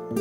Hey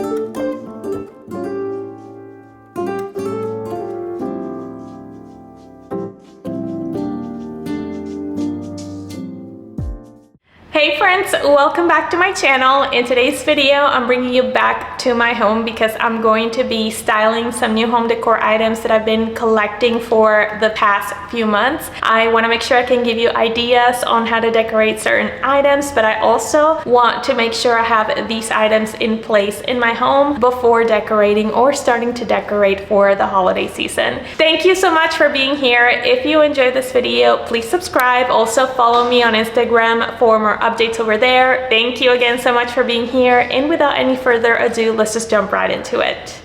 friends, welcome back to my channel. In today's video, I'm bringing you back to my home because I'm going to be styling some new home decor items that I've been collecting for the past few months. I want to make sure I can give you ideas on how to decorate certain items, but I also want to make sure I have these items in place in my home before decorating or starting to decorate for the holiday season. Thank you so much for being here. If you enjoyed this video, please subscribe. Also follow me on Instagram for more updates over there. Thank you again so much for being here, and without any further ado, let's just jump right into it.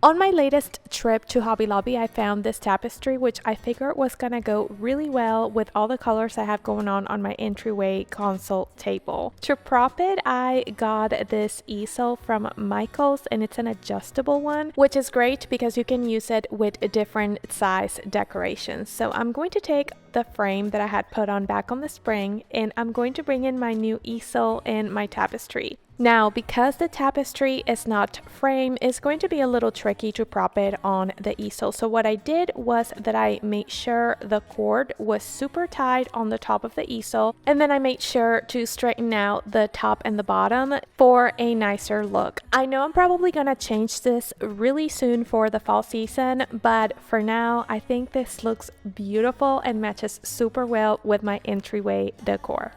On my latest trip to Hobby Lobby, I found this tapestry, which I figured was gonna go really well with all the colors I have going on my entryway console table. To prop it, I got this easel from Michaels, and it's an adjustable one, which is great because you can use it with different size decorations. So I'm going to take the frame that I had put on back on the spring, and I'm going to bring in my new easel and my tapestry. Now, because the tapestry is not frame, it's going to be a little tricky to prop it on the easel. So what I did was that I made sure the cord was super tight on the top of the easel, and then I made sure to straighten out the top and the bottom for a nicer look. I know I'm probably gonna change this really soon for the fall season, but for now, I think this looks beautiful and matches super well with my entryway decor.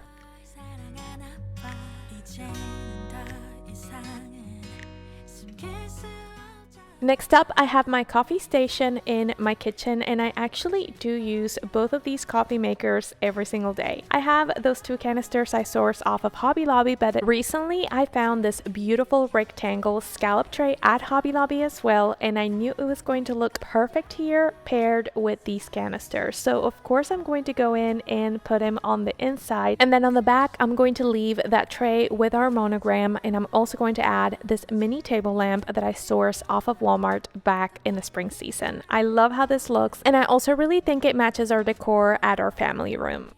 Next up, I have my coffee station in my kitchen, and I actually do use both of these coffee makers every single day. I have those two canisters I sourced off of Hobby Lobby, but recently I found this beautiful rectangle scallop tray at Hobby Lobby as well, and I knew it was going to look perfect here paired with these canisters. So of course I'm going to go in and put them on the inside, and then on the back I'm going to leave that tray with our monogram, and I'm also going to add this mini table lamp that I sourced off of Walmart back in the spring season. I love how this looks, and I also really think it matches our decor at our family room.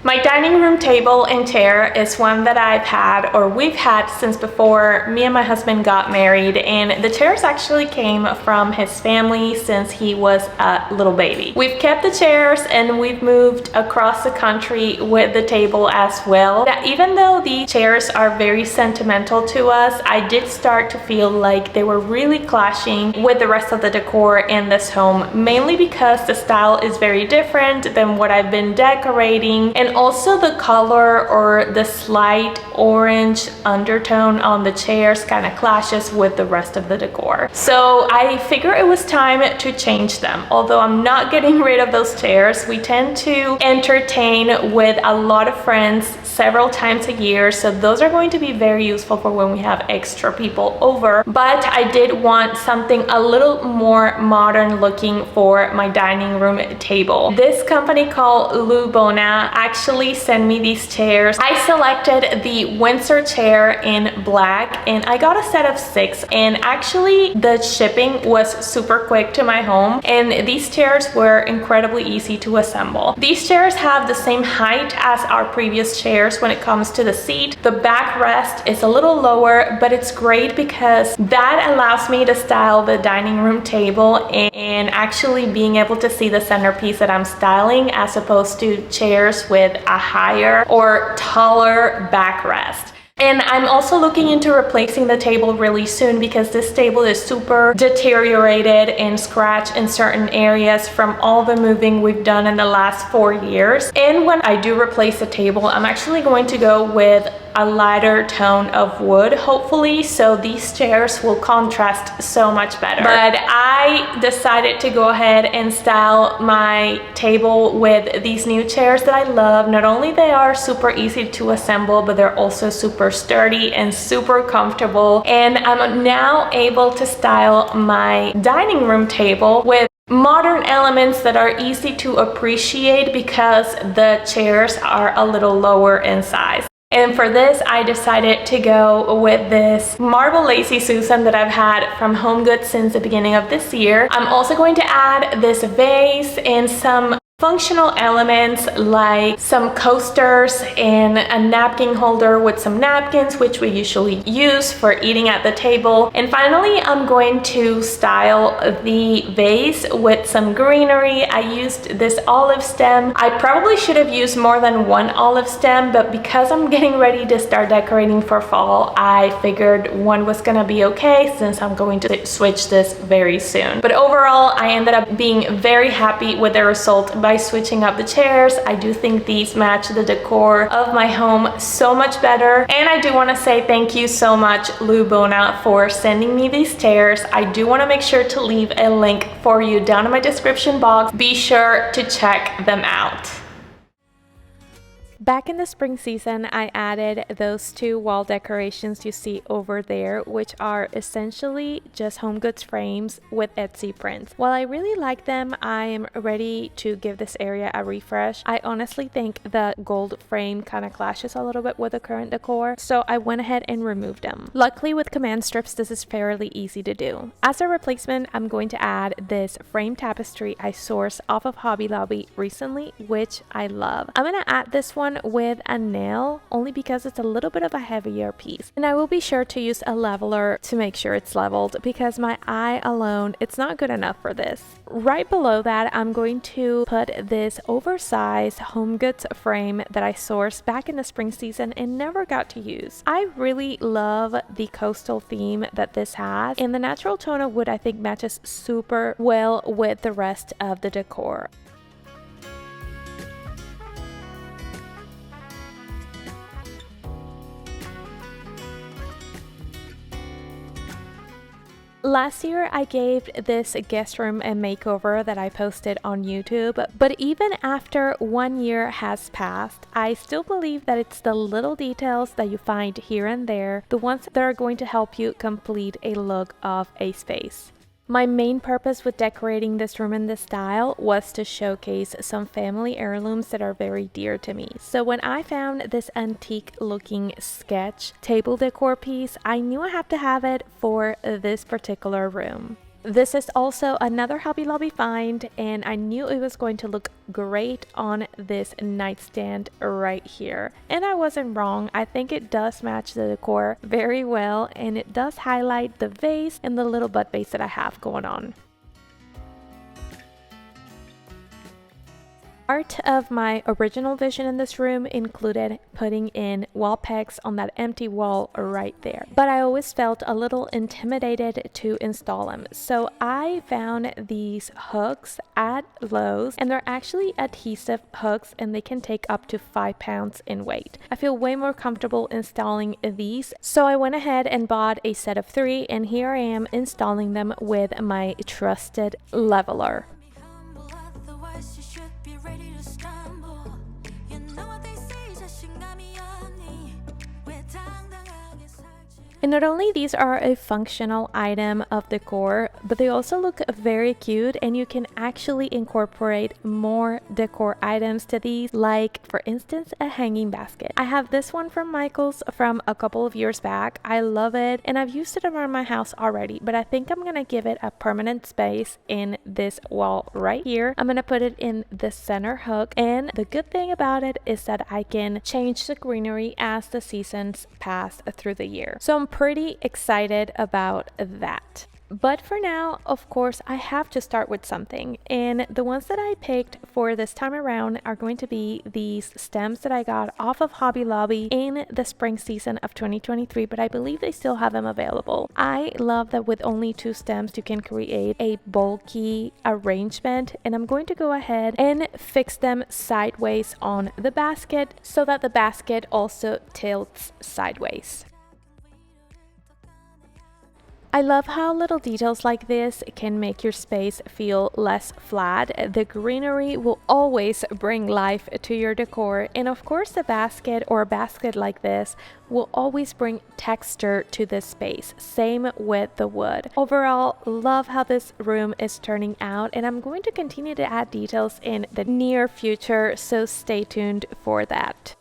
My dining room table and chair is one that I've had, or we've had, since before me and my husband got married, and the chairs actually came from his family since he was a little baby. We've kept the chairs and we've moved across the country with the table as well. Even though the chairs are very sentimental to us, I did start to feel like they were really clashing with the rest of the decor in this home, mainly because the style is very different than what I've been decorating, and also the color or the slight orange undertone on the chairs kind of clashes with the rest of the decor. So I figured it was time to change them. Although I'm not getting rid of those chairs, we tend to entertain with a lot of friends several times a year, so those are going to be very useful for when we have extra people over. But I did want something a little more modern looking for my dining room table. This company called Lubona actually sent me these chairs. I selected the Windsor chair in black, and I got a set of 6, and actually the shipping was super quick to my home, and these chairs were incredibly easy to assemble. These chairs have the same height as our previous chairs when it comes to the seat. The backrest is a little lower, but it's great because that allows me to style the dining room table and actually being able to see the centerpiece that I'm styling, as opposed to chairs with a higher or taller backrest. And I'm also looking into replacing the table really soon because this table is super deteriorated and scratched in certain areas from all the moving we've done in the last 4 years. And when I do replace the table, I'm actually going to go with a lighter tone of wood, hopefully, so these chairs will contrast so much better. But I decided to go ahead and style my table with these new chairs that I love. Not only they are super easy to assemble, but they're also super sturdy and super comfortable, and I'm now able to style my dining room table with modern elements that are easy to appreciate because the chairs are a little lower in size. And for this, I decided to go with this marble Lazy Susan that I've had from HomeGoods since the beginning of this year. I'm also going to add this vase and some Functional elements like some coasters and a napkin holder with some napkins, which we usually use for eating at the table. And finally, I'm going to style the vase with some greenery. I used this olive stem. I probably should have used more than one olive stem, but because I'm getting ready to start decorating for fall, I figured one was gonna be okay since I'm going to switch this very soon. But overall, I ended up being very happy with the result by switching up the chairs. I do think these match the decor of my home so much better. And I do want to say thank you so much, Lou Bona, for sending me these chairs. I do want to make sure to leave a link for you down in my description box. Be sure to check them out. Back in the spring season, I added those two wall decorations you see over there, which are essentially just home goods frames with Etsy prints. While I really like them, I am ready to give this area a refresh. I honestly think the gold frame kind of clashes a little bit with the current decor, so I went ahead and removed them. Luckily with command strips, this is fairly easy to do. As a replacement, I'm going to add this frame tapestry I sourced off of Hobby Lobby recently, which I love. I'm going to add this one with a nail only because it's a little bit of a heavier piece, and I will be sure to use a leveler to make sure it's leveled because my eye alone, it's not good enough for this. Right below that, I'm going to put this oversized home goods frame that I sourced back in the spring season and never got to use. I really love the coastal theme that this has, and the natural tone of wood I think matches super well with the rest of the decor. Last year, I gave this guest room a makeover that I posted on YouTube, but even after 1 year has passed, I still believe that it's the little details that you find here and there, the ones that are going to help you complete a look of a space. My main purpose with decorating this room in this style was to showcase some family heirlooms that are very dear to me. So when I found this antique looking sketch table decor piece, I knew I had to have it for this particular room. This is also another Hobby Lobby find, and I knew it was going to look great on this nightstand right here. And I wasn't wrong. I think it does match the decor very well, and it does highlight the vase and the little butt vase that I have going on. Part of my original vision in this room included putting in wall pegs on that empty wall right there, but I always felt a little intimidated to install them. So I found these hooks at Lowe's, and they're actually adhesive hooks and they can take up to 5 pounds in weight. I feel way more comfortable installing these, so I went ahead and bought a set of 3, and here I am installing them with my trusted leveler. And not only these are a functional item of decor, but they also look very cute, and you can actually incorporate more decor items to these, like for instance a hanging basket. I have this one from Michael's from a couple of years back. I love it, and I've used it around my house already, but I think I'm gonna give it a permanent space in this wall right here. I'm gonna put it in the center hook, and the good thing about it is that I can change the greenery as the seasons pass through the year. So I'm pretty excited about that. But for now, of course, I have to start with something, and the ones that I picked for this time around are going to be these stems that I got off of Hobby Lobby in the spring season of 2023, but I believe they still have them available. I love that with only 2 stems you can create a bulky arrangement, and I'm going to go ahead and fix them sideways on the basket so that the basket also tilts sideways. I love how little details like this can make your space feel less flat. The greenery will always bring life to your decor, and of course the basket or a basket like this will always bring texture to this space. Same with the wood. Overall, love how this room is turning out, and I'm going to continue to add details in the near future, so stay tuned for that.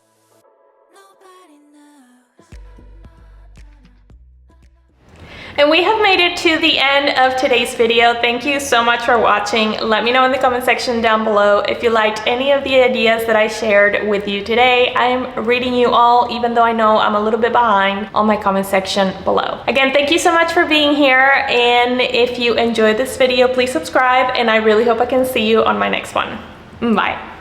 And we have made it to the end of today's video. Thank you so much for watching. Let me know in the comment section down below if you liked any of the ideas that I shared with you today. I'm reading you all, even though I know I'm a little bit behind on my comment section below. Again, thank you so much for being here. And if you enjoyed this video, please subscribe. And I really hope I can see you on my next one. Bye.